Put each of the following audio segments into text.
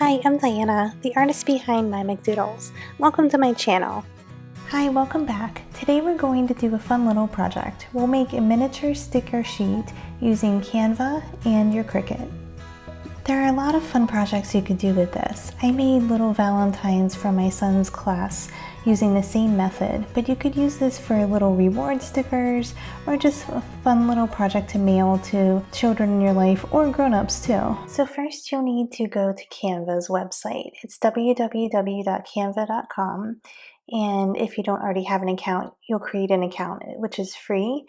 Hi, I'm Diana, the artist behind My McDoodles. Welcome to my channel. Hi, welcome back. Today we're going to do a fun little project. We'll make a miniature sticker sheet using Canva and your Cricut. There are a lot of fun projects you could do with this. I made little Valentines for my son's class using the same method, but you could use this for little reward stickers or just a fun little project to mail to children in your life or grown-ups too. So first you'll need to go to Canva's website. It's www.canva.com, and if you don't already have an account, you'll create an account, which is free.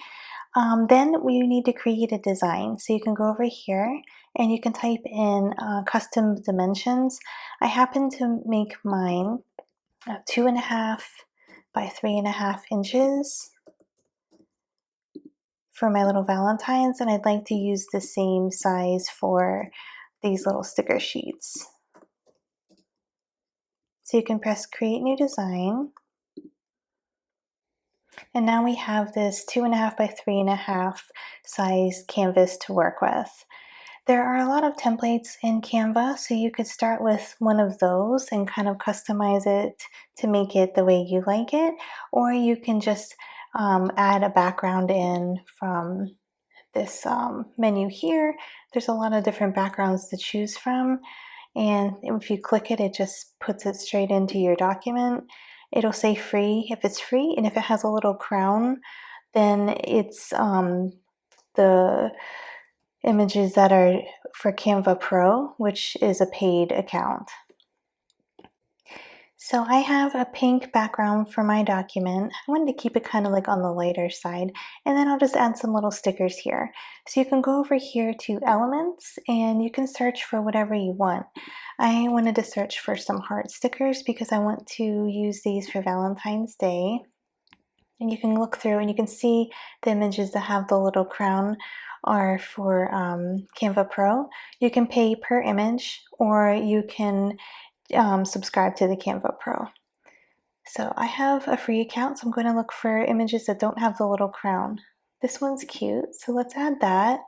Then we need to create a design. So you can go over here and you can type in custom dimensions. I happen to make mine 2.5 by 3.5 inches for my little Valentines, and I'd like to use the same size for these little sticker sheets. So you can press create new design. And now we have this 2.5 by 3.5 size canvas to work with. There are a lot of templates in Canva, so you could start with one of those and kind of customize it to make it the way you like it, or you can just add a background in from this menu here. There's a lot of different backgrounds to choose from, and if you click it, it just puts it straight into your document. It'll say free if it's free, and if it has a little crown, then it's the images that are for Canva Pro, which is a paid account. So I have a pink background for my document. I wanted to keep it kind of like on the lighter side, and then I'll just add some little stickers here. So you can go over here to elements and you can search for whatever you want. I wanted to search for some heart stickers because I want to use these for Valentine's Day. And you can look through and you can see the images that have the little crown are for Canva Pro. You can pay per image, or you can subscribe to the Canva Pro. So I have a free account, so I'm going to look for images that don't have the little crown. This one's cute, so let's add that.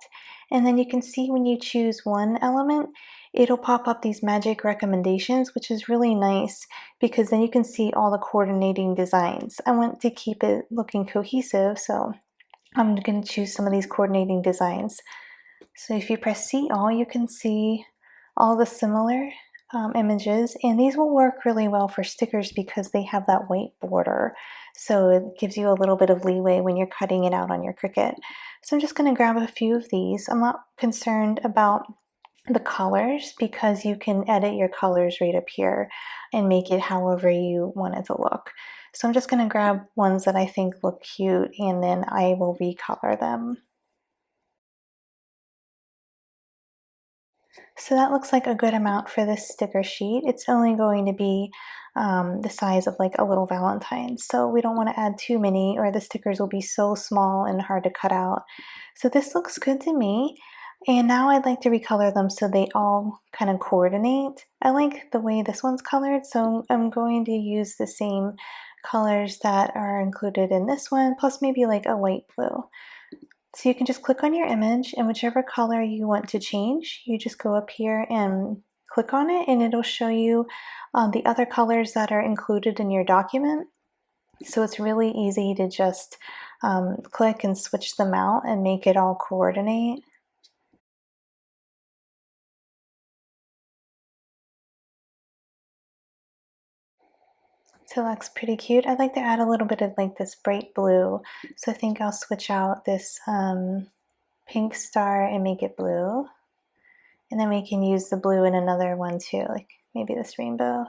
And then you can see when you choose one element, it'll pop up these magic recommendations, which is really nice because then you can see all the coordinating designs. I want to keep it looking cohesive, so I'm going to choose some of these coordinating designs. So if you press see all, you can see all the similar images, and these will work really well for stickers because they have that white border, so it gives you a little bit of leeway when you're cutting it out on your Cricut. So I'm just going to grab a few of these. I'm not concerned about the colors because you can edit your colors right up here and make it however you want it to look. So I'm just going to grab ones that I think look cute, and then I will recolor them. So that looks like a good amount for this sticker sheet. It's only going to be the size of like a little Valentine, so we don't want to add too many or the stickers will be so small and hard to cut out. So this looks good to me, and now I'd like to recolor them so they all kind of coordinate. I like the way this one's colored, so I'm going to use the same colors that are included in this one, plus maybe like a light blue. So you can just click on your image, and whichever color you want to change, you just go up here and click on it, and it'll show you the other colors that are included in your document. So it's really easy to just click and switch them out and make it all coordinate. So that looks pretty cute. I'd like to add a little bit of like this bright blue. So I think I'll switch out this pink star and make it blue. And then we can use the blue in another one too, like maybe this rainbow.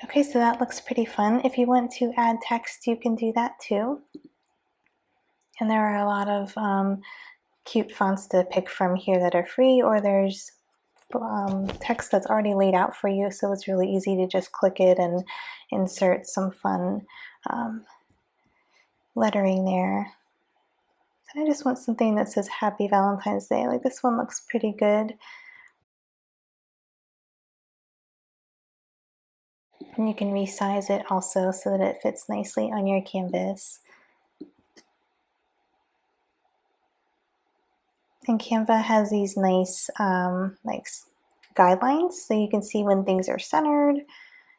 Okay, so that looks pretty fun. If you want to add text, you can do that too. And there are a lot of cute fonts to pick from here that are free, or there's text that's already laid out for you, so it's really easy to just click it and insert some fun lettering there. I just want something that says Happy Valentine's Day. Like this one looks pretty good. And you can resize it also so that it fits nicely on your canvas. And Canva has these nice like guidelines so you can see when things are centered,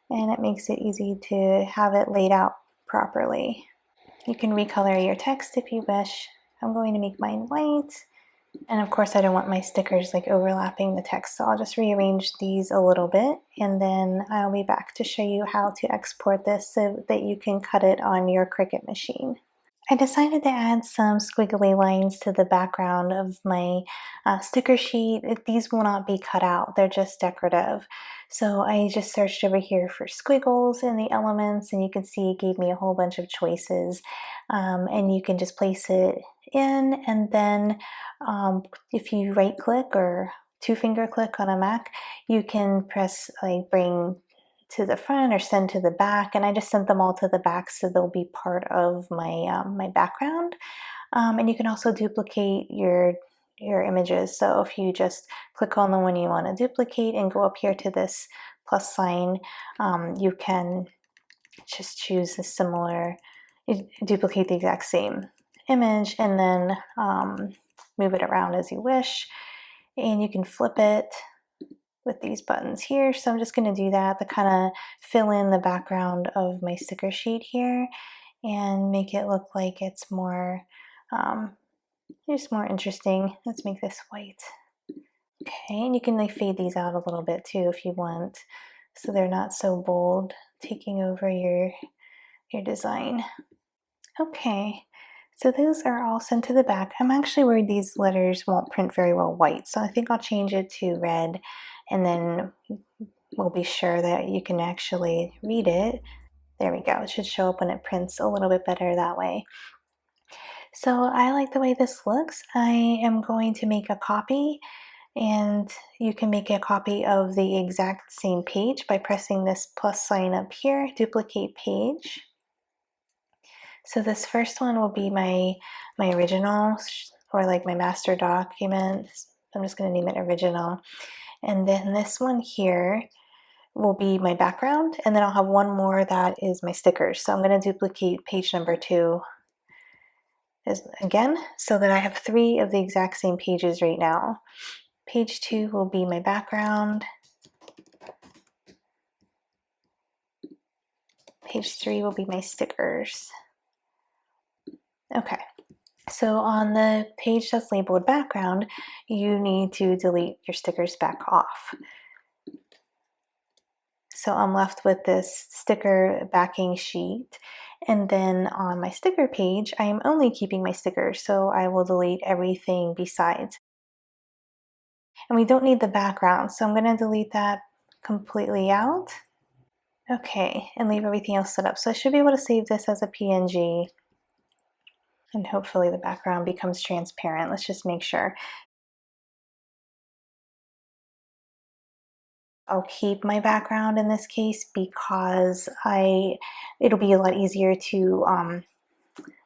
and it makes it easy to have it laid out properly. You can recolor your text if you wish. I'm going to make mine white. And of course I don't want my stickers like overlapping the text, so I'll just rearrange these a little bit, and then I'll be back to show you how to export this so that you can cut it on your Cricut machine. I decided to add some squiggly lines to the background of my sticker sheet. These will not be cut out, they're just decorative. So I just searched over here for squiggles in the elements, and you can see it gave me a whole bunch of choices. And you can just place it in, and then if you right click or two finger click on a Mac, you can press like bring to the front or send to the back, and I just sent them all to the back so they'll be part of my my background. And you can also duplicate your images. So if you just click on the one you want to duplicate and go up here to this plus sign, you can just choose a similar, duplicate the exact same image, and then move it around as you wish. And you can flip it with these buttons here. So I'm just going to do that to kind of fill in the background of my sticker sheet here and make it look like it's more, just more interesting. Let's make this white. Okay, and you can like fade these out a little bit too if you want, so they're not so bold, taking over your design. Okay, so those are all sent to the back. I'm actually worried these letters won't print very well white, so I think I'll change it to red, and then we'll be sure that you can actually read it. There we go. It should show up when it prints a little bit better that way. So I like the way this looks. I am going to make a copy, and you can make a copy of the exact same page by pressing this plus sign up here, duplicate page. So this first one will be my original, or like my master document. I'm just going to name it original. And then this one here will be my background, and then I'll have one more that is my stickers. So I'm going to duplicate page number 2 again, so that I have 3 of the exact same pages right now. Page 2 will be my background. Page 3 will be my stickers. Okay, so on the page that's labeled background, you need to delete your stickers back off. So I'm left with this sticker backing sheet, and then on my sticker page, I am only keeping my stickers, so I will delete everything besides. And we don't need the background, so I'm going to delete that completely out. Okay, and leave everything else set up. So I should be able to save this as a PNG, and hopefully the background becomes transparent. Let's just make sure. I'll keep my background in this case because it'll be a lot easier to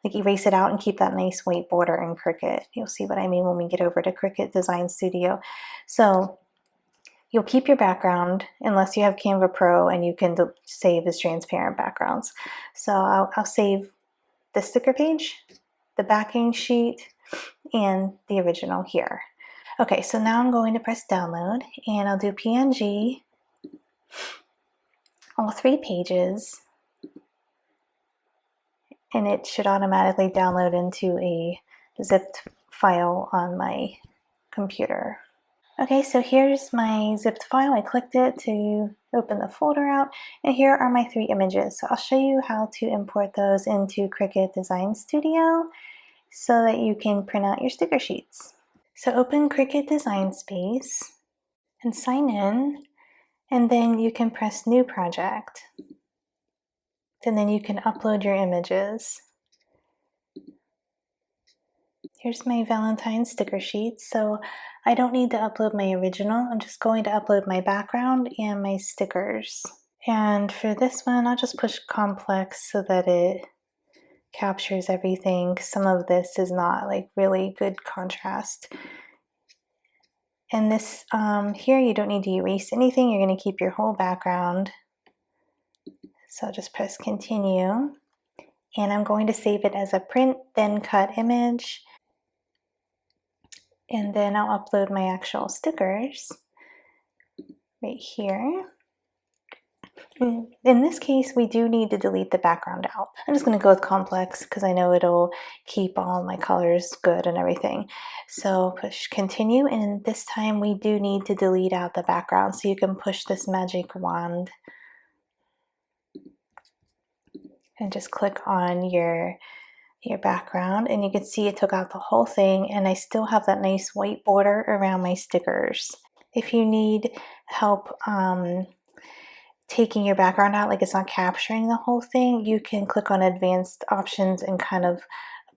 like erase it out and keep that nice white border in Cricut. You'll see what I mean when we get over to Cricut Design Studio. So you'll keep your background unless you have Canva Pro and you can save as transparent backgrounds. So I'll save the sticker page, the backing sheet, and the original here. Okay, so now I'm going to press download, and I'll do PNG, all 3 pages, and it should automatically download into a zipped file on my computer. Okay, so here's my zipped file. I clicked it to open the folder out, and here are my 3 images. So I'll show you how to import those into Cricut Design Studio so that you can print out your sticker sheets. So open Cricut Design Space and sign in, and then you can press New Project. And then you can upload your images. Here's my Valentines sticker sheet. So I don't need to upload my original. I'm just going to upload my background and my stickers. And for this one, I'll just push complex so that it captures everything. Some of this is not like really good contrast. And this here, you don't need to erase anything. You're going to keep your whole background. So I'll just press continue. And I'm going to save it as a print, then cut image. And then I'll upload my actual stickers right here. In this case, we do need to delete the background out. I'm just going to go with complex because I know it'll keep all my colors good and everything. So push continue, and this time we do need to delete out the background. So you can push this magic wand and just click on your background, and you can see it took out the whole thing, and I still have that nice white border around my stickers. If you need help taking your background out, like it's not capturing the whole thing, you can click on advanced options and kind of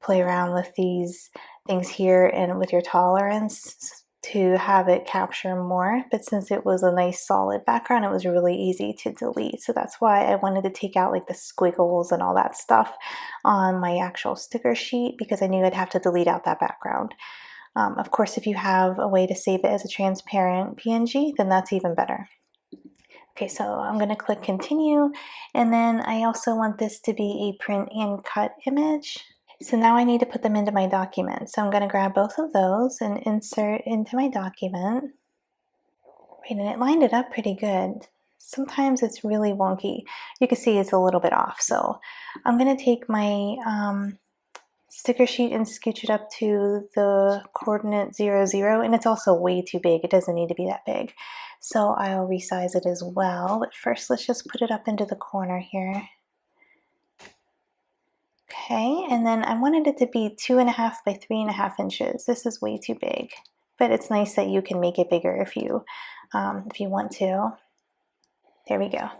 play around with these things here and with your tolerance to have it capture more. But since it was a nice solid background, it was really easy to delete. So that's why I wanted to take out like the squiggles and all that stuff on my actual sticker sheet, because I knew I'd have to delete out that background. Of course, if you have a way to save it as a transparent PNG, then that's even better. Okay, so I'm going to click continue, and then I also want this to be a print and cut image. So now I need to put them into my document. So I'm going to grab both of those and insert into my document. Right, and it lined it up pretty good. Sometimes it's really wonky. You can see it's a little bit off. So I'm going to take my sticker sheet and scooch it up to the coordinate 0, 0, and it's also way too big. It doesn't need to be that big. So I'll resize it as well, but first let's just put it up into the corner here. Okay, and then I wanted it to be 2.5 by 3.5 inches. This is way too big, but it's nice that you can make it bigger if you want to. There we go.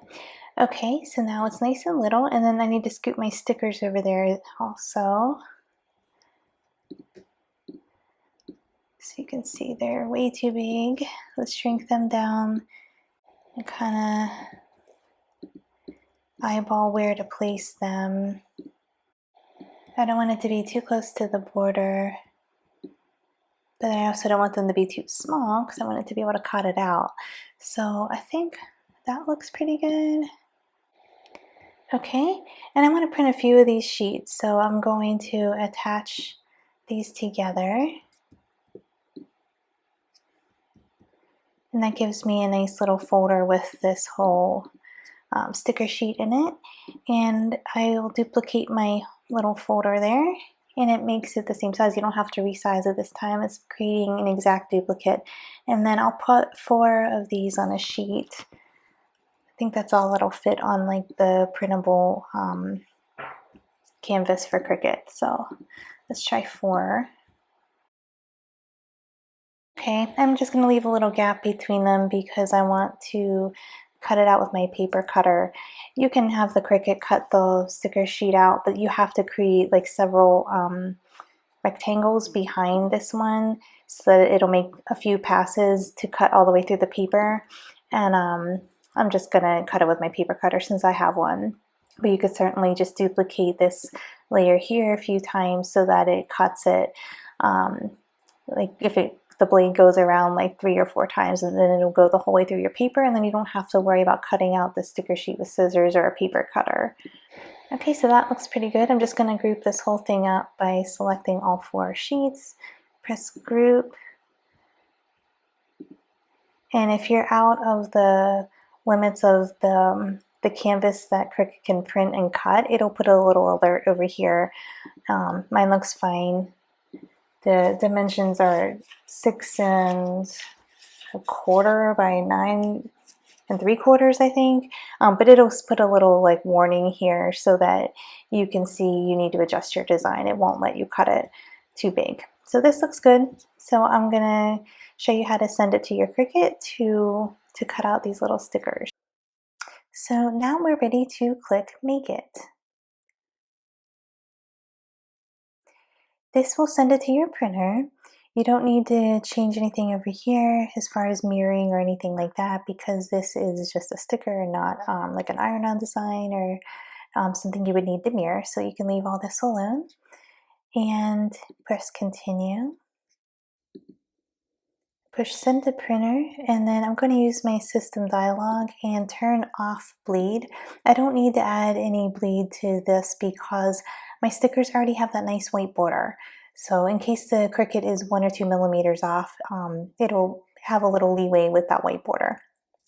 Okay, so now it's nice and little, and then I need to scoot my stickers over there also. So you can see they're way too big. Let's shrink them down and kind of eyeball where to place them. I don't want it to be too close to the border, but I also don't want them to be too small because I want it to be able to cut it out. So I think that looks pretty good. Okay, and I want to print a few of these sheets, so I'm going to attach these together. And that gives me a nice little folder with this whole sticker sheet in it. And I'll duplicate my little folder there, and it makes it the same size. You don't have to resize it this time. It's creating an exact duplicate. And then I'll put 4 of these on a sheet. I think that's all that'll fit on like the printable canvas for Cricut. So let's try 4. Okay, I'm just going to leave a little gap between them because I want to cut it out with my paper cutter. You can have the Cricut cut the sticker sheet out, but you have to create like several rectangles behind this one so that it'll make a few passes to cut all the way through the paper. And I'm just going to cut it with my paper cutter since I have one. But you could certainly just duplicate this layer here a few times so that it cuts it. Like if the blade goes around like 3 or 4 times, and then it'll go the whole way through your paper, and then you don't have to worry about cutting out the sticker sheet with scissors or a paper cutter. Okay, so that looks pretty good. I'm just going to group this whole thing up by selecting all 4 sheets, press group, and if you're out of the limits of the canvas that Cricut can print and cut, it'll put a little alert over here. Mine looks fine. The dimensions are 6 1/4 by 9 3/4, I think. But it'll put a little like warning here so that you can see you need to adjust your design. It won't let you cut it too big. So this looks good. So I'm gonna show you how to send it to your Cricut to cut out these little stickers. So now we're ready to click Make It. This will send it to your printer. You don't need to change anything over here as far as mirroring or anything like that, because this is just a sticker and not like an iron-on design or something you would need to mirror. So you can leave all this alone and press continue. Push send to printer, and then I'm going to use my system dialog and turn off bleed. I don't need to add any bleed to this because my stickers already have that nice white border. So in case the Cricut is 1 or 2 millimeters off, it'll have a little leeway with that white border.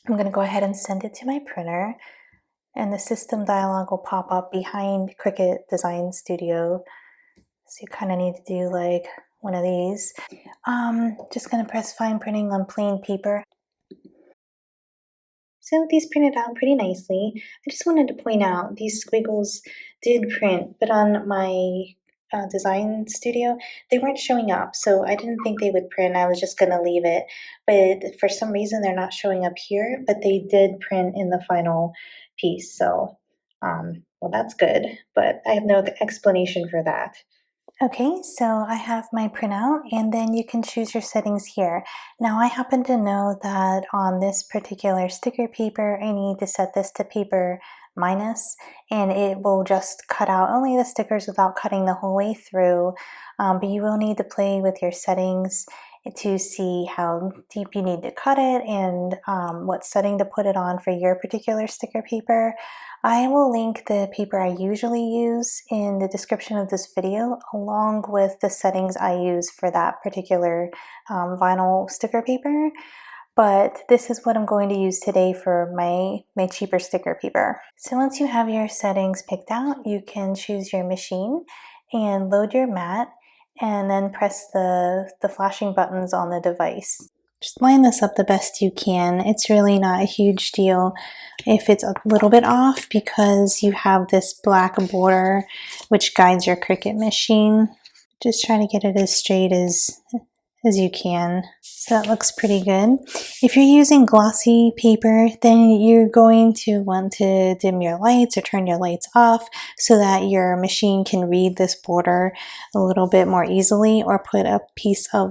I'm going to go ahead and send it to my printer, and the system dialog will pop up behind Cricut Design Studio. So you kind of need to do like one of these. Just going to press fine printing on plain paper. So these printed out pretty nicely. I just wanted to point out these squiggles did print, but on my design studio, they weren't showing up. So I didn't think they would print. I was just going to leave it. But for some reason, they're not showing up here, but they did print in the final piece. So, well, that's good, but I have no explanation for that. Okay, so I have my printout, and then you can choose your settings here. Now I happen to know that on this particular sticker paper, I need to set this to paper minus, and it will just cut out only the stickers without cutting the whole way through. But you will need to play with your settings to see how deep you need to cut it and what setting to put it on for your particular sticker paper. I will link the paper I usually use in the description of this video, along with the settings I use for that particular vinyl sticker paper. But this is what I'm going to use today for my cheaper sticker paper. So once you have your settings picked out, you can choose your machine and load your mat, and then press the flashing buttons on the device. Just line this up the best you can. It's really not a huge deal if it's a little bit off, because you have this black border which guides your Cricut machine. Just try to get it as straight as you can. So that looks pretty good. If you're using glossy paper, then you're going to want to dim your lights or turn your lights off so that your machine can read this border a little bit more easily, or put a piece of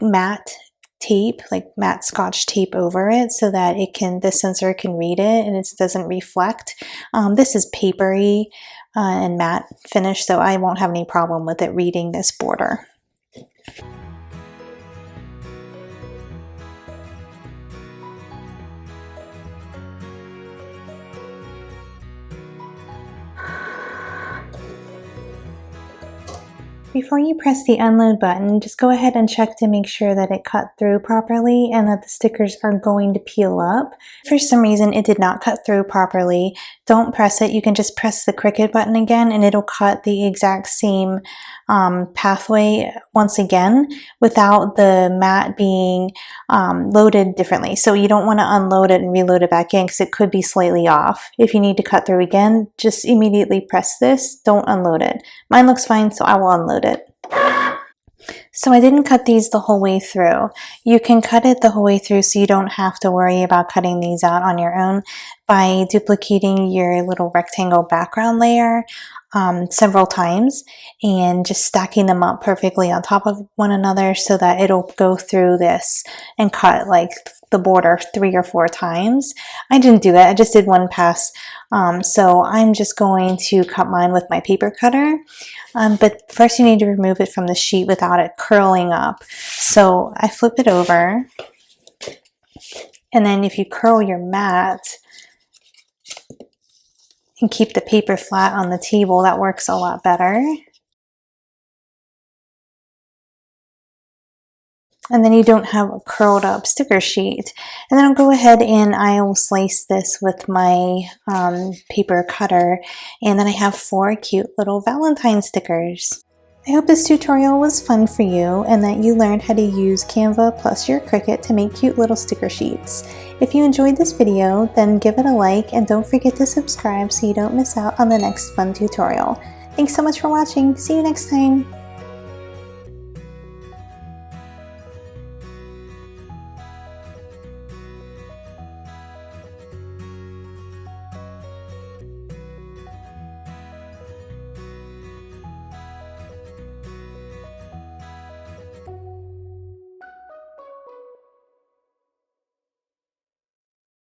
matte tape, like matte scotch tape, over it so that the sensor can read it and it doesn't reflect. This is papery and matte finish, so I won't have any problem with it reading this border. Before you press the unload button, just go ahead and check to make sure that it cut through properly and that the stickers are going to peel up. If for some reason it did not cut through properly, don't press it. You can just press the Cricut button again and it'll cut the exact same pathway once again without the mat being loaded differently. So you don't want to unload it and reload it back in because it could be slightly off. If you need to cut through again, just immediately press this. Don't unload it. Mine looks fine, so I will unload it. So I didn't cut these the whole way through. You can cut it the whole way through so you don't have to worry about cutting these out on your own by duplicating your little rectangle background layer several times and just stacking them up perfectly on top of one another so that it'll go through this and cut like the border 3 or 4 times. I didn't do that, I just did one pass. So I'm just going to cut mine with my paper cutter. But first you need to remove it from the sheet without it curling up. So I flip it over, and then if you curl your mat and keep the paper flat on the table, that works a lot better. And then you don't have a curled up sticker sheet. And then I'll go ahead and I'll slice this with my paper cutter. And then I have 4 cute little Valentine stickers. I hope this tutorial was fun for you and that you learned how to use Canva plus your Cricut to make cute little sticker sheets. If you enjoyed this video, then give it a like and don't forget to subscribe so you don't miss out on the next fun tutorial. Thanks so much for watching. See you next time.